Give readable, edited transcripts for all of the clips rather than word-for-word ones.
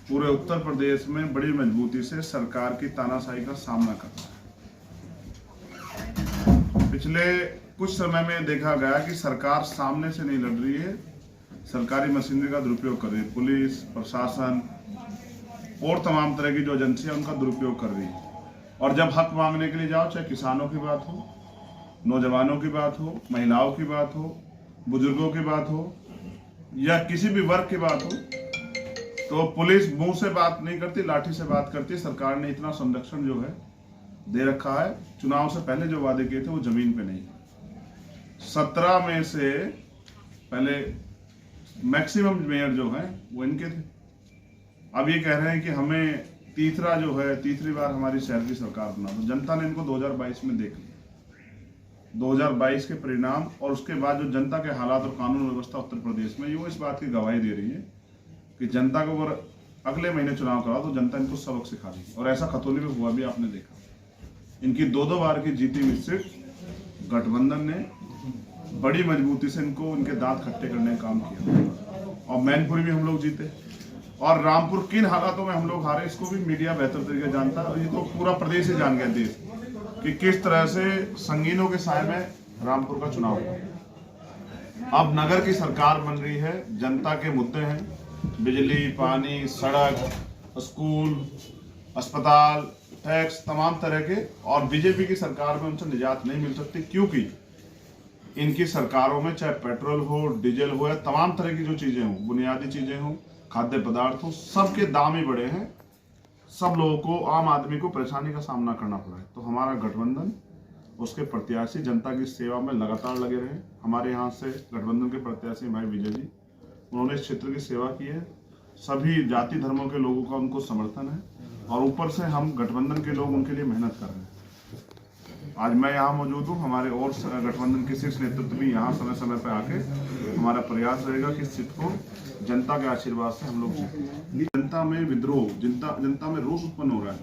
पूरे उत्तर प्रदेश में बड़ी मजबूती से सरकार की तानाशाही का सामना कर रहा है। पिछले कुछ समय में देखा गया कि सरकार सामने से नहीं लड़ रही है, सरकारी मशीनरी का दुरुपयोग कर रही है। पुलिस, प्रशासन और तमाम तरह की जो एजेंसियां उनका दुरुपयोग कर रही है। और जब हक मांगने के लिए जाओ, चाहे किसानों की बात हो, नौजवानों की बात हो, महिलाओं की बात हो, बुजुर्गों की बात हो या किसी भी वर्ग की बात हो, तो पुलिस मुंह से बात नहीं करती, लाठी से बात करती है। सरकार ने इतना संरक्षण जो है दे रखा है। चुनाव से पहले जो वादे किए थे वो जमीन पे नहीं। 17 में से पहले मैक्सिमम मेयर जो है वो इनके थे। अब ये कह रहे हैं कि हमें तीसरी बार हमारी शहर की सरकार बना दो। जनता ने इनको 2022 में देख लिया। 2022 के परिणाम और उसके बाद जो जनता के हालात और कानून व्यवस्था उत्तर प्रदेश में, वो इस बात की गवाही दे रही है कि जनता को अगर अगले महीने चुनाव करा तो जनता इनको सबक सिखा देगी। और ऐसा खतौली में हुआ भी, आपने देखा। इनकी 2-2 बार की जीती हुई सीट गठबंधन ने बड़ी मजबूती से इनको इनके दांत खट्टे करने का काम किया। और मैनपुरी भी हम लोग जीते, और रामपुर किन हालातों में हम लोग हारे इसको भी मीडिया बेहतर तरीके जानता है। और ये तो पूरा प्रदेश ही जान गया, देश, कि किस तरह से संगीनों के साए में रामपुर का चुनाव हुआ। अब नगर की सरकार बन रही है, जनता के मुद्दे हैं, बिजली, पानी, सड़क, स्कूल, अस्पताल, टैक्स, तमाम तरह के। और बीजेपी की सरकार में उनसे निजात नहीं मिल सकती, क्योंकि इनकी सरकारों में चाहे पेट्रोल हो, डीजल हो या तमाम तरह की जो चीजें हों, बुनियादी चीजें हों, खाद्य पदार्थ हो, सबके दाम ही बढ़े हैं। सब लोगों को, आम आदमी को परेशानी का सामना करना पड़ा है। तो हमारा गठबंधन, उसके प्रत्याशी जनता की सेवा में लगातार लगे रहे। हमारे यहाँ से गठबंधन के प्रत्याशी भाई विजय जी, उन्होंने इस क्षेत्र की सेवा की है। सभी जाति धर्मों के लोगों का उनको समर्थन है, और ऊपर से हम गठबंधन के लोग उनके लिए मेहनत कर रहे हैं। आज मैं यहाँ मौजूद हूँ, हमारे और गठबंधन के शीर्ष नेतृत्व भी यहाँ समय समय पर आके, हमारा प्रयास रहेगा कि इस सीट को जनता के आशीर्वाद से हम लोग जीतें। जनता में विद्रोह, जनता में रोष उत्पन्न हो रहा है,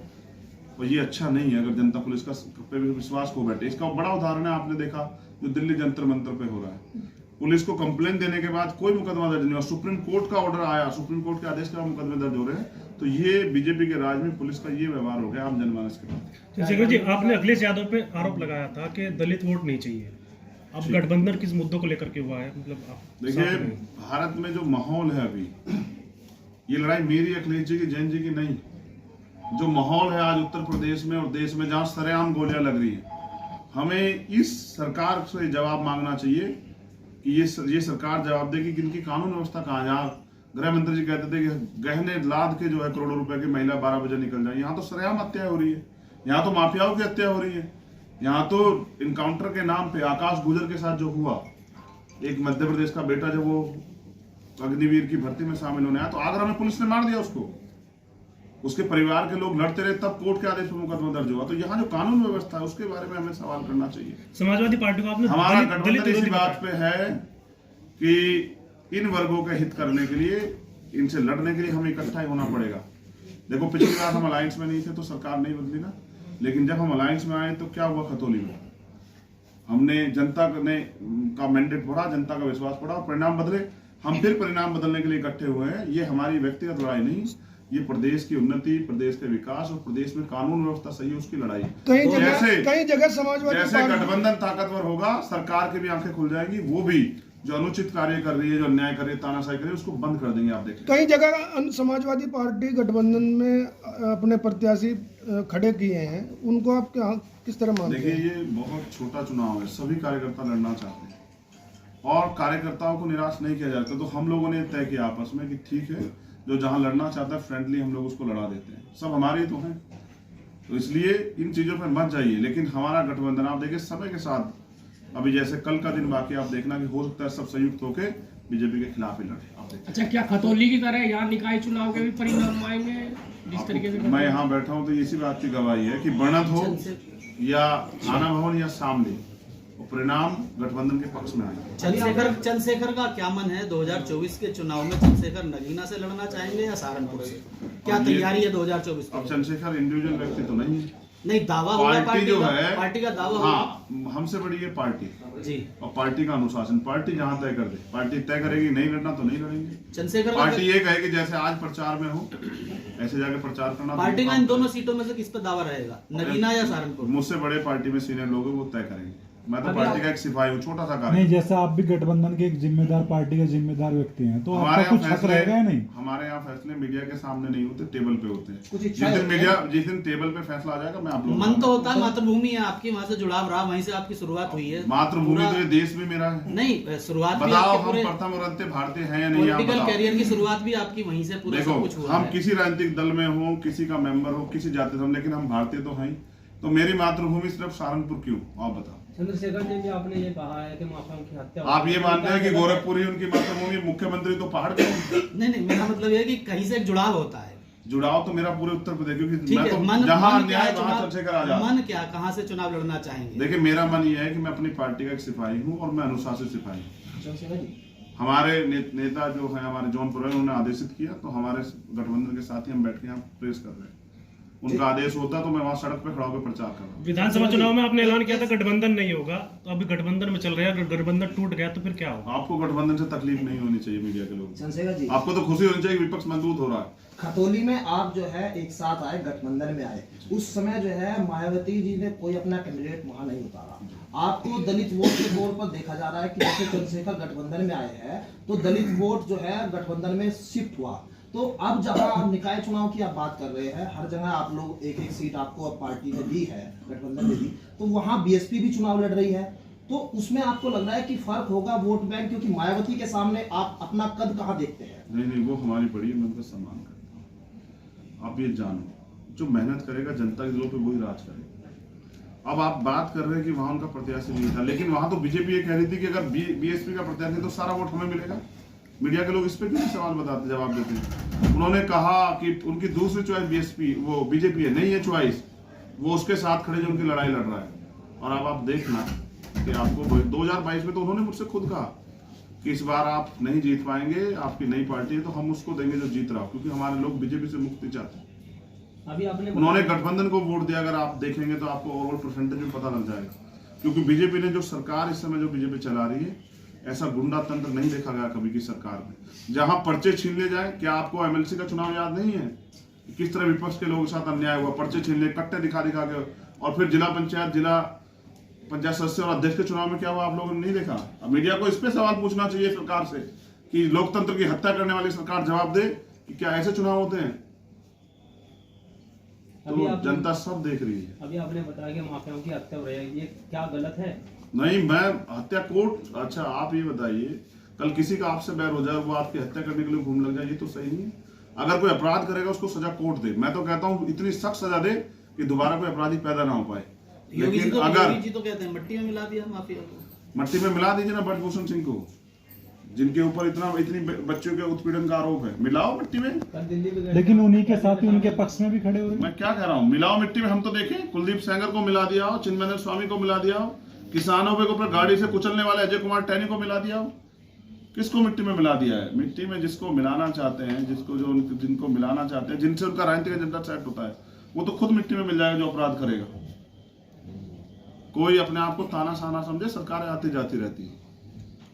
और ये अच्छा नहीं है। अगर जनता पुलिस का पे विश्वास खो बैठे, इसका बड़ा उदाहरण है, आपने देखा जो दिल्ली जंतर मंतर पे हो रहा है। पुलिस को कंप्लेन देने के बाद कोई मुकदमा दर्ज नहीं हुआ। सुप्रीम कोर्ट का ऑर्डर आया, सुप्रीम कोर्ट के आदेश के बाद मुकदमे दर्ज हो रहे हैं। तो ये बीजेपी के राज में पुलिस का ये व्यवहार हो गया आम जनमानस के साथ। चंद्रशेखर जी, आपने अखिलेश यादव पे आरोप लगाया था कि दलित वोट नहीं चाहिए। अब गठबंधन किस मुद्दों को लेकर के हुआ है? मतलब देखिए, भारत में जो माहौल है अभी, ये लड़ाई मेरी, अखिलेश जी की, जैन जी की नहीं। जो माहौल है आज उत्तर प्रदेश में और देश में, जहां सरेआम गोलियां लग रही है, हमें इस सरकार से जवाब मांगना चाहिए कि ये सरकार जवाब देगी कि इनकी कानून व्यवस्था कहाँ है। यहाँ गृह मंत्री जी कहते थे कि गहने लाद के जो है करोड़ों रुपए की महिला 12 बजे निकल जाए। यहाँ तो सरेआम हत्या हो रही है, यहाँ तो माफियाओं की हत्या हो रही है। यहाँ तो इनकाउंटर के नाम पे आकाश गुजर के साथ जो हुआ, एक मध्य प्रदेश का बेटा जब वो अग्निवीर की भर्ती में शामिल होने आया, तो आगरा में पुलिस ने मार दिया उसको। उसके परिवार के लोग लड़ते रहे, तब कोर्ट के आदेश पर मुकदमा दर्ज हुआ। तो यहाँ जो कानून व्यवस्था है उसके बारे में हमें सवाल करना चाहिए। समाजवादी पार्टी को आपने, हमारा गठबंधन इसी बात पे है कि इन वर्गों के हित करने के लिए, इनसे लड़ने के लिए हमें इकट्ठा ही होना पड़ेगा। देखो, पिछली बार हम अलायंस में नहीं थे तो सरकार नहीं बदली ना, लेकिन जब हम अलायंस में आए तो क्या हुआ खतौली में? हमने जनता का मैंडेट पढ़ा, जनता का विश्वास पढ़ा और परिणाम बदले। हम फिर परिणाम बदलने के लिए इकट्ठे हुए हैं। ये हमारी व्यक्तिगत लड़ाई नहीं, ये प्रदेश की उन्नति, प्रदेश के विकास और प्रदेश में कानून व्यवस्था सही है उसकी लड़ाई। कई जगह समाजवादी जैसे गठबंधन ताकतवर होगा, सरकार की भी आंखें खुल जाएंगी। वो भी जो अनुचित कार्य कर रही है, जो अन्याय कर रही है, तानाशाही कर रही है, उसको बंद कर देंगे। आप देखें, कई जगह समाजवादी पार्टी गठबंधन में अपने प्रत्याशी खड़े किए हैं, उनको आप किस तरह मानते हैं? देखिए, ये बहुत छोटा चुनाव है, सभी कार्यकर्ता लड़ना चाहते हैं और कार्यकर्ताओं को निराश नहीं किया जाता। तो हम लोगों ने तय किया आपस में कि ठीक है, जो जहां लड़ना चाहता है फ्रेंडली हम लोग उसको लड़ा देते हैं। सब हमारे ही तो हैं, तो इसलिए इन चीजों पर मत जाइए। लेकिन हमारा गठबंधन, आप देखिए, समय के साथ, अभी जैसे कल का दिन बाकी, आप देखना कि हो सकता है सब संयुक्त होकर बीजेपी के खिलाफ ही लड़े। आप देखिए, अच्छा, क्या खतौली की तरह यहाँ निकाय चुनाव के भी परिणाम आएंगे जिस तरीके से? मैं यहाँ बैठा हूँ तो इसी बात की गवाही है कि बढ़त हो या आना भवन या सामने, परिणाम गठबंधन के पक्ष में आए। चंद्रशेखर का क्या मन है? 2024 के चुनाव में चंद्रशेखर नगीना से लड़ना चाहेंगे या सहारनपुर से? क्या तैयारी है 2024 अब चंद्रशेखर इंडिविजुअल व्यक्ति तो नहीं है, नहीं, दावा होगा पार्टी जो है, पार्टी का दावा हाँ, होगा। हमसे बड़ी है पार्टी जी, और पार्टी का अनुशासन। पार्टी जहां तय कर दे, पार्टी तय करेगी नहीं लड़ना तो नहीं लड़ेंगे। चंद्रशेखर पार्टी ये कहेगी जैसे आज प्रचार में हो ऐसे जाके प्रचार करना। पार्टी का इन दोनों सीटों में से किस पे दावा रहेगा, नगीना या सहारनपुर? मुझसे बड़े पार्टी में सीनियर लोग हैं, वो तय करेंगे। मैं तो अभी पार्टी का एक सिपाही हूँ, छोटा सा कार्य। नहीं, जैसा आप भी गठबंधन के एक जिम्मेदार पार्टी के जिम्मेदार व्यक्ति हैं, तो हमारे आपका यहाँ कुछ हक रहेगा या नहीं? हमारे यहाँ फैसले मीडिया के सामने नहीं होते, टेबल पे होते हैं। कुछ जिस इच्छाएं दिन होती मीडिया, हैं। जिस दिन टेबल पे फैसला आ जाएगा, मैं आप लोगों को मन तो होता है, मातृभूमि है आपकी, वहाँ से जुड़ाव रहा, वहीं से आपकी शुरुआत हुई है। मातृभूमि पूरा- तो ये देश भी मेरा है। नहीं, शुरुआत भी बताओ, आपके हम पूरे प्रथम और अंत्य भारतीय हैं या नहीं? आप पॉलिटिकल बताओ। कैरियर की शुरुआत भी आपकी वहीं से पूरा देखो, सब कुछ हुआ हम है। किसी राजनीतिक दल में हो, किसी का मेंबर हो, किसी जाति से, लेकिन हम भारतीय तो हैं। तो मेरी मातृभूमि सिर्फ सहारनपुर क्यों? आप बताओ। चंद्रशेखर जी भी आपने ये कहा है कि माफियाओं की हत्या आप ये मानते हैं कि गोरखपुर ही उनकी मातृभूमि, मुख्यमंत्री तो पहाड़ के हैं? नहीं, मेरा मतलब ये है कि कहीं से एक जुड़ाव होता है। जुड़ाव तो मेरा पूरे उत्तर प्रदेश, क्योंकि ठीक मैं है, तो मन जहां मन क्या अन्याय है वहां चुनाव, चर्चा करा जाता। मन क्या, कहाँ से चुनाव लड़ना चाहेंगे? देखिए, मेरा मन ये है कि मैं अपनी पार्टी का एक सिपाही हूँ और मैं अनुशासित सिपाही हूँ। चंद्रशेखर जी हमारे नेता जो है, हमारे जौनपुर है, उन्होंने आदेशित किया, तो हमारे गठबंधन के साथ ही हम बैठ के यहाँ प्रेस कर रहे हैं। उनका आदेश होता तो मैं वहां सड़क पे खड़ा होकर प्रचार कर रहा हूँ। विधानसभा चुनाव में आपने ऐलान किया था गठबंधन नहीं होगा, तो अभी गठबंधन में चल रहा है, अगर गठबंधन टूट गया तो फिर क्या होगा? आपको गठबंधन से तकलीफ नहीं होनी चाहिए मीडिया के लोग। चंद्रशेखर जी, आपको तो खुशी होनी चाहिए कि विपक्ष मजबूत हो रहा है। खतौली में आप जो है एक साथ आए, गठबंधन में आए, उस समय जो है मायावती जी ने कोई अपना कैंडिडेट वहां नहीं उतारा। आपको दलित वोट के तौर पर देखा जा रहा है कि जैसे चंद्रशेखर गठबंधन में आए हैं तो दलित वोट जो है गठबंधन में शिफ्ट हुआ। तो अब जहां निकाय चुनाव की आप बात कर रहे हैं, हर जगह आप लोग एक एक सीट आपको अब पार्टी ने दी है, गठबंधन ने दी, तो वहां बीएसपी भी चुनाव लड़ रही है, तो उसमें आपको लग रहा है कि फर्क होगा वोट बैंक, क्योंकि मायावती के सामने आप अपना कद कहाँ देखते हैं? नहीं, वो हमारी बड़ी है, मैं उनका सम्मान करता हूँ। आप ये जानो, जो मेहनत करेगा जनता के दिलों पे वही राज करेगा। अब आप बात कर रहे हैं कि वहां उनका प्रत्याशी नहीं था, लेकिन वहां तो बीजेपी ये कह रही थी कि अगर बीएसपी का प्रत्याशी तो सारा वोट हमें मिलेगा। मीडिया के लोग इस पे क्यों सवाल बताते, जवाब देते हैं? उन्होंने कहा कि उनकी दूसरी चॉइस बीएसपी, वो बीजेपी है, नहीं है चॉइस, वो उसके साथ खड़े जो उनकी लड़ाई लड़ रहा है। और अब आप देखना कि आपको 2022 में तो उन्होंने मुझसे खुद कहा कि इस बार आप नहीं जीत पाएंगे, आपकी नई पार्टी है तो हम उसको देंगे जो जीत रहा हो, क्योंकि हमारे लोग बीजेपी से मुक्ति चाहते हैं। अभी आपने उन्होंने गठबंधन को वोट दिया, अगर आप देखेंगे तो आपको ओवरऑल परसेंटेज में पता लग जाएगा। क्योंकि बीजेपी ने जो सरकार इस समय जो बीजेपी चला रही है, ऐसा गुंडा तंत्र नहीं देखा गया कभी की सरकार में, जहां पर्चे छीन ले जाए। क्या आपको एमएलसी का चुनाव याद नहीं है? किस तरह विपक्ष के लोगों के साथ अन्याय हुआ, पर्चे छीन ले, कट्टे दिखा दिखा के। और फिर जिला पंचायत सदस्य और अध्यक्ष के चुनाव में क्या हुआ, आप लोगों ने नहीं देखा? अब मीडिया को इस पे सवाल पूछना चाहिए सरकार से कि लोकतंत्र की हत्या करने वाली सरकार जवाब दे कि क्या ऐसे चुनाव होते हैं? तो जनता सब देख रही है। अभी आपने बताया कि माफियाओं की हत्या हो रही है, ये क्या गलत है? नहीं, मैं हत्या कोर्ट, अच्छा आप ये बताइए, कल किसी का आपसे बैर हो जाए, वो आपकी हत्या करने के लिए घूम लग जाए, ये तो सही नहीं है। अगर कोई अपराध करेगा उसको सजा कोर्ट दे। मैं तो कहता हूँ इतनी सख्त सजा दे कि दोबारा कोई अपराधी पैदा ना हो पाए। लेकिन अगर योगी जी तो कहते हैं मट्टी में मिला दिया माफिया को। मट्टी में मिला दीजिए ना ब्रजभूषण सिंह को, जिनके ऊपर इतनी बच्चों के उत्पीड़न का आरोप है, मिलाओ मिट्टी में। कल दिल्ली में लेकिन उन्हीं के साथ ही उनके पक्ष में भी खड़े हुए। मैं क्या कह रहा हूँ, मिलाओ मिट्टी में। हम तो देखें, कुलदीप सेंगर को मिला दिया हो, चिन्मय स्वामी को मिला दिया हो, किसानों पे ऊपर गाड़ी से कुचलने वाले अजय कुमार टैनी को मिला दिया हो। किसको मिट्टी में मिला दिया है? मिट्टी में जिसको मिलाना चाहते हैं, जिनको मिलाना चाहते हैं, जिनसे उनका राजनीतिक एजेंडा सेट होता है, वो तो खुद मिट्टी में मिल जाएगा जो अपराध करेगा। कोई अपने आप को ताना शाना समझे, सरकारें आती जाती रहती है।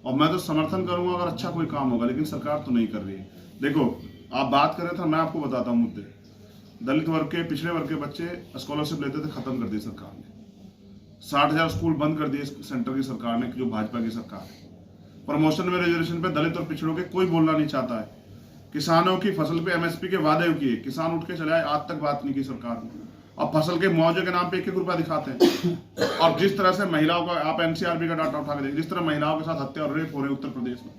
और मैं तो समर्थन करूंगा अगर अच्छा कोई काम होगा, लेकिन सरकार तो नहीं कर रही है। देखो, आप बात कर रहे थे, मैं आपको बताता हूँ मुद्दे। दलित वर्ग के, पिछड़े वर्ग के बच्चे स्कॉलरशिप लेते थे, खत्म कर दी सरकार ने। 60,000 स्कूल बंद कर दिए सेंटर की सरकार ने, जो भाजपा की सरकार है। प्रमोशन में रिजर्वेशन पे दलित और पिछड़ों के कोई बोलना नहीं चाहता है। किसानों की फसल पे एमएसपी के वादे किए, किसान उठ के चले आए, आज तक बात नहीं की सरकार ने। अब फसल के मुआवजे के नाम पे 1-1 रुपया दिखाते हैं। और जिस तरह से महिलाओं का, आप एनसीआरबी का डाटा उठा के देखिए, जिस तरह महिलाओं के साथ हत्या और रेप हो रहे उत्तर प्रदेश में,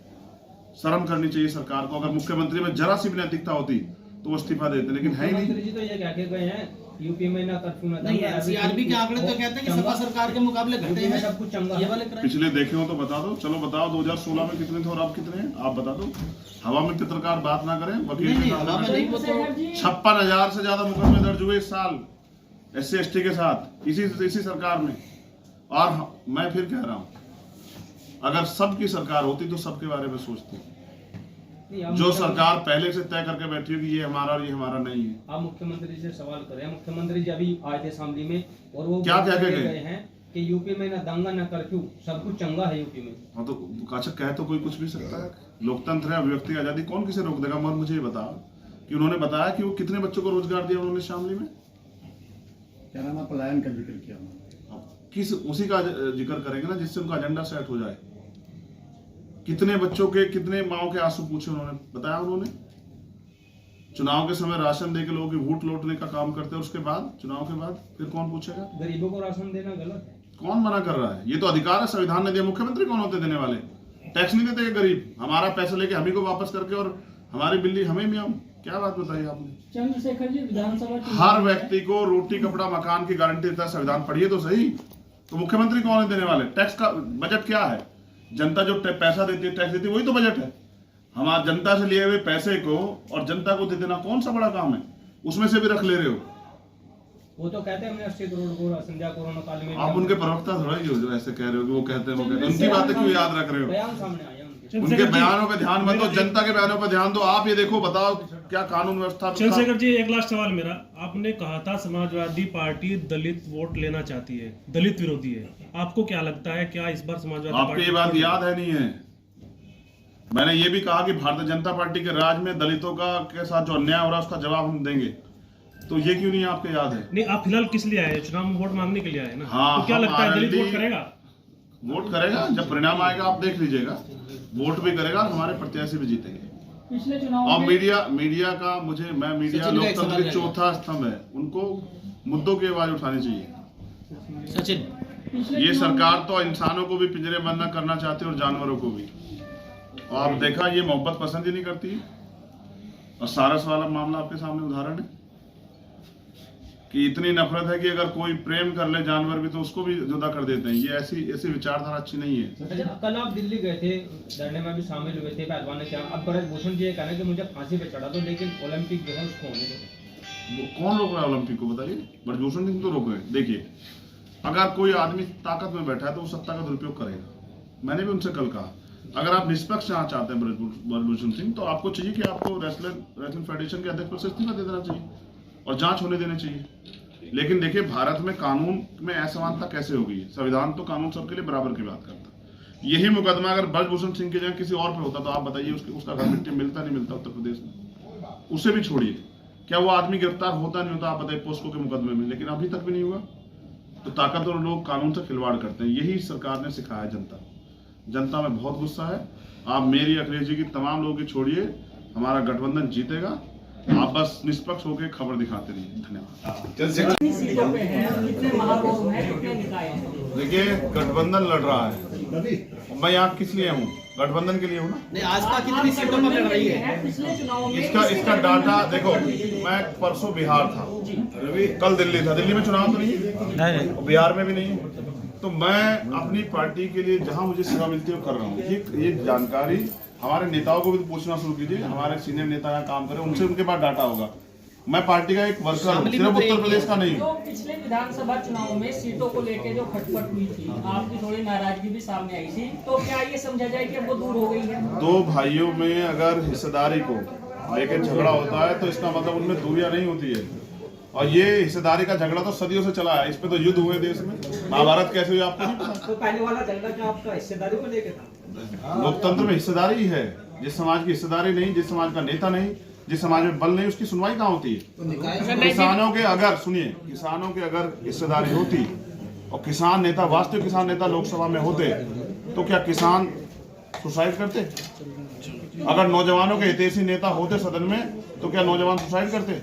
शर्म करनी चाहिए सरकार को। अगर मुख्यमंत्री में जरा सी भी नैतिकता होती तो वो इस्तीफा देते, लेकिन है ही नहीं। मुख्यमंत्री जी तो ये कह के गए हैं यूपी में ना कर्फ्यू ना नहीं, एनसीआरबी के आंकड़े तो कहते हैं कि सपा सरकार के मुकाबले घटे हैं सब कुछ चंगा। ये वाले क्राइम पिछले देखे हो तो बता दो, चलो बताओ 2016 में कितने थे और अब कितने हैं, आप बता दो। हवा में पत्रकार बात ना करें, वकील नहीं, के साथ हवा में ना नहीं, करें। वो तो 56,000 से ज्यादा मुकदमे दर्ज हुए इस साल SC/ST के साथ, इसी सरकार में। और मैं फिर कह रहा हूं, अगर सबकी सरकार होती तो सबके बारे में सोचती। जो सरकार पहले से तय करके बैठी हो कि ये हमारा और ये हमारा नहीं है। आप मुख्यमंत्री से सवाल करें, मुख्यमंत्री जी अभी आए थे शामली में और वो क्या कह के गए हैं कि यूपी में ना दंगा ना कर्फ्यू, सब कुछ चंगा है यूपी में। हाँ, तो अच्छा कह तो कोई कुछ भी सकता है। लोकतंत्र है, अभिव्यक्ति आजादी, कौन किसे रोक देगा? मुझे ये बताओ, कि उन्होंने बताया कि वो कितने बच्चों को रोजगार दिया उन्होंने शामली में? क्या नाम है, पलायन का जिक्र किया उन्होंने। अब किस उसी का जिक्र करेंगे ना जिससे उनका एजेंडा सेट हो जाए। कितने बच्चों के कितने माओ के आंसू पूछे उन्होंने बताया। उन्होंने चुनाव के समय राशन दे के लोगों की वोट लौटने का काम करते हैं, उसके बाद चुनाव के बाद फिर कौन पूछेगा? गरीबों को राशन देना गलत है। कौन मना कर रहा है? ये तो अधिकार है, संविधान ने दिया। मुख्यमंत्री कौन होते देने वाले? टैक्स नहीं देते गरीब, हमारा पैसा लेके हमी को वापस करके और हमारी बिल्ली हमें भी हम। क्या बात बताइए आपने? चंद्रशेखर जी विधानसभा हर व्यक्ति को रोटी कपड़ा मकान की गारंटी देता है संविधान। पढ़िए तो सही। तो मुख्यमंत्री कौन है देने वाले? टैक्स का बजट क्या है? जनता जो पैसा देती है, टैक्स देती है, वही तो बजट है। हमारा जनता से लिए हुए पैसे को और जनता को दे देना कौन सा बड़ा काम है? उसमें से भी रख ले रहे हो। वो तो कहते हैं हमने 80 करोड़ को राशन दिया कोरोना काल में। आप उनके प्रवक्ता थोड़ा ही हो जो ऐसे कह रहे हो कि वो कहते हैं वो कहते हैं। उनकी बातें क्यों याद रख रहे हो? बयान सामने आया उनके। उनके बयानों पे ध्यान मत दो, जनता के बयानों पर ध्यान दो। आप ये देखो, बताओ क्या कानून व्यवस्था। चंद्रशेखर जी, एक लास्ट सवाल मेरा। आपने कहा था समाजवादी पार्टी दलित वोट लेना चाहती है, दलित विरोधी है। आपको क्या लगता है, क्या इस बार समाजवादी आपको ये बात याद है नहीं है? मैंने ये भी कहा कि भारतीय जनता पार्टी के राज में दलितों का के साथ जो अन्याय हो रहा है उसका जवाब हम देंगे। तो ये क्यों नहीं आपको याद है? नहीं, आप फिलहाल किस लिए आए हैं? चुनाव में वोट मांगने के लिए आए हैं ना? हाँ, तो क्या लगता है दलित वोट करेगा? वोट करेगा, जब परिणाम आएगा आप देख लीजिएगा। वोट भी करेगा, हमारे प्रत्याशी भी जीतेंगे। पिछले चुनाव और में मीडिया का मीडिया लोकतंत्र की चौथा स्तंभ है। उनको मुद्दों की आवाज उठानी चाहिए। सचिन, ये सरकार तो इंसानों को भी पिंजरे बंद करना चाहती है और जानवरों को भी। और आप देखा, ये मोहब्बत पसंद ही नहीं करती है। और सारस वाला मामला आपके सामने उदाहरण है कि इतनी नफरत है कि अगर कोई प्रेम कर ले जानवर भी तो उसको भी जुदा कर देते हैं। ये ऐसी विचारधारा अच्छी नहीं है। अच्छा, कल आप दिल्ली गए थे, धरने में भी शामिल हुए थे पहलवान ने क्या। अब ब्रजभूषण जी ये कहना कि मुझे फांसी पे चढ़ा दो, लेकिन ओलंपिक जो है उसको होने दो। वो कौन रोक रहा है ओलंपिक को? बताइए। ब्रजभूषण सिंह तो रोक रहे हैं। देखिए, अगर कोई आदमी ताकत में बैठा है तो वो सत्ता का दुरुपयोग करेगा। मैंने भी उनसे कल कहा, अगर आप निष्पक्ष जांच चाहते हैं ब्रजभूषण सिंह, तो आपको चाहिए कि आपको रेसलिंग फेडरेशन के अध्यक्ष पद से इस्तीफा दे देना चाहिए और जांच होने देनी चाहिए। लेकिन देखिए, भारत में कानून में असमानता कैसे हो गई है? संविधान तो कानून सबके लिए बराबर की बात करता है। यही मुकदमा अगर ब्रजभूषण सिंह की जगह किसी और पे होता तो आप बताइए उसका घर मिट्टी मिलता नहीं मिलता उत्तर प्रदेश में? उसे भी छोड़िए, क्या वो आदमी गिरफ्तार होता नहीं होता? आप बताइए पोस्को के मुकदमे में। लेकिन अभी तक भी नहीं हुआ। तो ताकतवर लोग कानून से खिलवाड़ करते हैं। यही सरकार ने सिखाया है जनता को। जनता में बहुत गुस्सा है। आप मेरी, अखिलेश जी की, तमाम लोगों की छोड़िए, हमारा गठबंधन जीतेगा। आप बस निष्पक्ष होकर खबर दिखाते रहिए। धन्यवाद। देखिए, गठबंधन लड़ रहा है। मैं यहाँ किस लिए हूँ? गठबंधन के लिए हूँ ना। नहीं, आजपा कितनी सीटों पर लड़ रही है? इसका डाटा देखो। मैं परसों बिहार था, कल दिल्ली था। दिल्ली में चुनाव तो नहीं, बिहार में भी नहीं। तो मैं अपनी पार्टी के लिए जहां मुझे सेवा मिलती है वो कर रहा हूँ। ये जानकारी हमारे नेताओं को भी पूछना शुरू कीजिए। हमारे सीनियर नेता यहाँ काम करें, उनसे उनके पास डाटा होगा। मैं पार्टी का एक वर्कर हूँ, सिर्फ उत्तर प्रदेश का नहीं। तो पिछले विधानसभा चुनाव में सीटों को लेकर जो खटपट हुई थी, आपकी थोड़ी नाराजगी भी सामने आई थी, तो क्या ये समझा जाए कि अब वो दूर हो गई है? दो भाइयों में अगर हिस्सेदारी को लेकर झगड़ा होता है तो इसका मतलब उनमें दूरियां नहीं होती है। और ये हिस्सेदारी का झगड़ा तो सदियों से चला है। इस पे तो युद्ध हुए देश में। महाभारत कैसे हुई आपको नहीं पता? तो पहले वाला झगड़ा क्या आपका हिस्सेदारी को लेकर था? लोकतंत्र में हिस्सेदारी ही है। जिस समाज की हिस्सेदारी नहीं, जिस समाज का नेता नहीं, जिस समाज में बल नहीं, उसकी सुनवाई कहाँ होती है? किसानों के अगर हिस्सेदारी होती और किसान नेता, वास्तविक किसान नेता लोकसभा में होते तो क्या किसान सुसाइड करते? अगर नौजवानों के हितैषी नेता होते सदन में तो क्या नौजवान सुसाइड करते?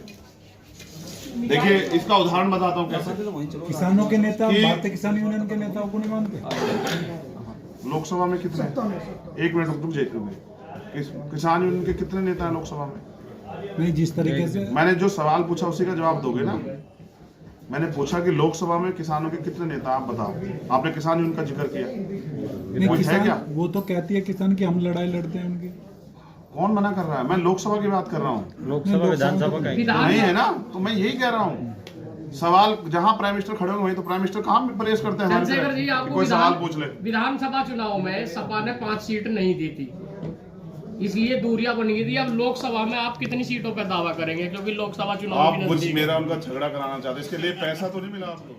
देखिए, इसका उदाहरण बताता हूँ कैसे। किसानों के नेता भारतीय किसान यूनियन के नेताओं को नहीं मानते? लोकसभा में कितने? एक मिनट रुक जाइए। किसान यूनियन के कितने नेता हैं लोकसभा में? नहीं, जिस तरीके से मैंने जो सवाल पूछा उसी का जवाब दोगे ना। मैंने पूछा कि लोकसभा में किसानों के कितने नेता, आप बताओ। आपने किसान यूनियन का जिक्र किया, नहीं, है क्या? वो तो कहती है किसान की हम लड़ाई लड़ते हैं उनकी। कौन मना कर रहा है? मैं लोकसभा की बात कर रहा हूँ। लोकसभा विधानसभा का नहीं है ना, तो मैं यही कह रहा हूँ। सवाल जहाँ प्राइम मिनिस्टर खड़े होंगे वहीं तो प्राइम मिनिस्टर कहाँ प्रवेश करते हैं? चंद्रशेखर जी, आपको कोई सवाल पूछ ले। विधानसभा चुनाव में सपा ने 5 सीट नहीं दी थी, इसलिए दूरियां बन गई थी। अब लोकसभा में आप कितनी सीटों पर दावा करेंगे? क्योंकि लोकसभा चुनाव आप मुझ मेरा उनका झगड़ा कराना चाहते, इसके लिए पैसा तो नहीं मिला आपको?